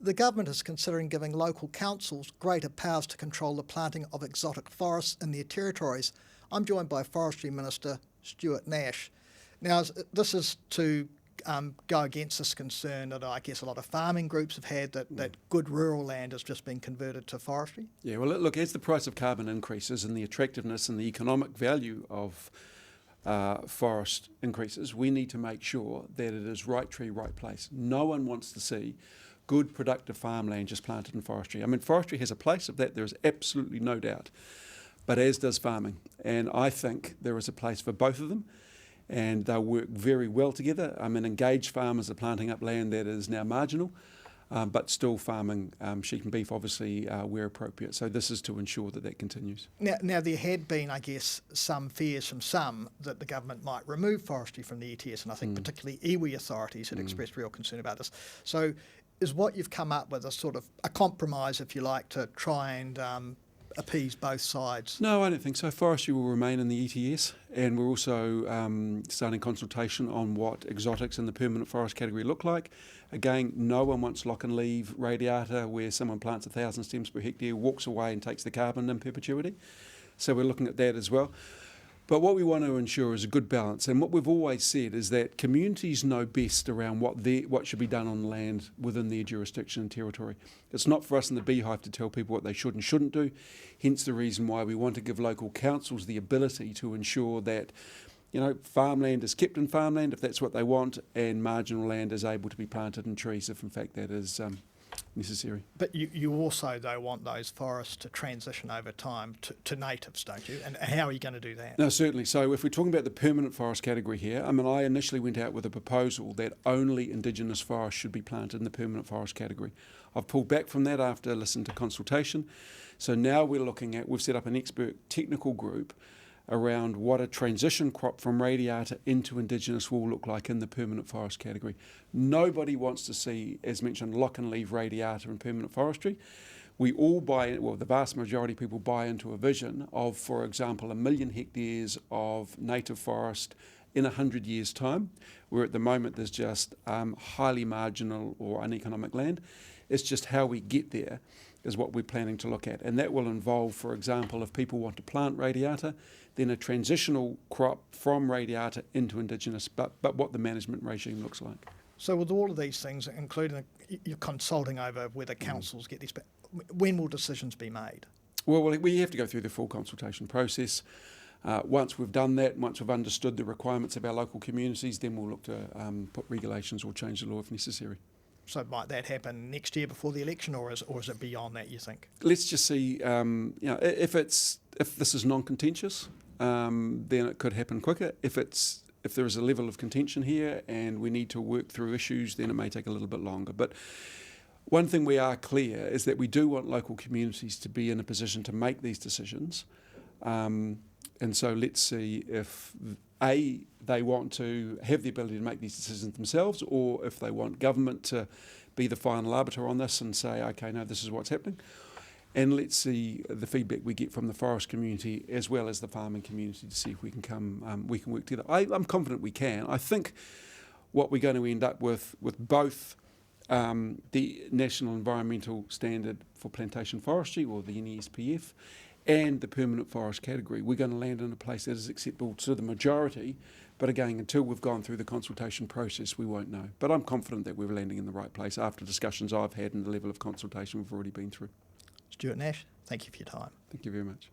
The government is considering giving local councils greater powers to control the planting of exotic forests in their territories. I'm joined by Forestry Minister Stuart Nash. Now, this is to go against this concern that I guess a lot of farming groups have had that good rural land has just been converted to forestry. Yeah, well, look, as the price of carbon increases and the attractiveness and the economic value of forest increases, we need to make sure that it is right tree, right place. No one wants to see good, productive farmland just planted in forestry. I mean, forestry has a place of that, there is absolutely no doubt, but as does farming. And I think there is a place for both of them, and they'll work very well together. I mean, engaged farmers are planting up land that is now marginal, but still farming sheep and beef, obviously, where appropriate. So this is to ensure that that continues. Now, there had been, I guess, some fears from some that the government might remove forestry from the ETS, and I think particularly iwi authorities had expressed real concern about this. So is what you've come up with a sort of a compromise, if you like, to try and appease both sides? No, I don't think so. Forestry will remain in the ETS, and we're also starting consultation on what exotics in the permanent forest category look like. Again, no one wants lock and leave radiata where someone plants 1,000 stems per hectare, walks away and takes the carbon in perpetuity. So we're looking at that as well. But what we want to ensure is a good balance, and what we've always said is that communities know best around what should be done on land within their jurisdiction and territory. It's not for us in the beehive to tell people what they should and shouldn't do, hence the reason why we want to give local councils the ability to ensure that farmland is kept in farmland if that's what they want, and marginal land is able to be planted in trees if in fact that is necessary. But you also, though, want those forests to transition over time to natives, don't you? And how are you going to do that? No, certainly. So if we're talking about the permanent forest category here, I mean, I initially went out with a proposal that only Indigenous forests should be planted in the permanent forest category. I've pulled back from that after listening to consultation. So now we've set up an expert technical group around what a transition crop from radiata into Indigenous will look like in the permanent forest category. Nobody wants to see, as mentioned, lock and leave radiata in permanent forestry. We all the vast majority of people buy into a vision of, for example, 1 million hectares of native forest in 100 years' time, where at the moment there's just highly marginal or uneconomic land. It's just how we get there is what we're planning to look at. And that will involve, for example, if people want to plant radiata, then a transitional crop from radiata into Indigenous, but what the management regime looks like. So with all of these things, including you're consulting over whether councils get these, when will decisions be made? Well, we have to go through the full consultation process. Once we've done that, once we've understood the requirements of our local communities, then we'll look to put regulations or change the law if necessary. So might that happen next year before the election, or is it beyond that, you think? Let's just see, if this is non-contentious, then it could happen quicker. If there is a level of contention here and we need to work through issues, then it may take a little bit longer. But one thing we are clear is that we do want local communities to be in a position to make these decisions. And so let's see if they want to have the ability to make these decisions themselves, or if they want government to be the final arbiter on this and say, okay, no, this is what's happening. And let's see the feedback we get from the forest community as well as the farming community to see if we can work together. I'm confident we can. I think what we're going to end up with both the National Environmental Standard for Plantation Forestry, or the NESPF, and the permanent forest category, we're going to land in a place that is acceptable to the majority. But again, until we've gone through the consultation process, we won't know. But I'm confident that we're landing in the right place after discussions I've had and the level of consultation we've already been through. Stuart Nash, thank you for your time. Thank you very much.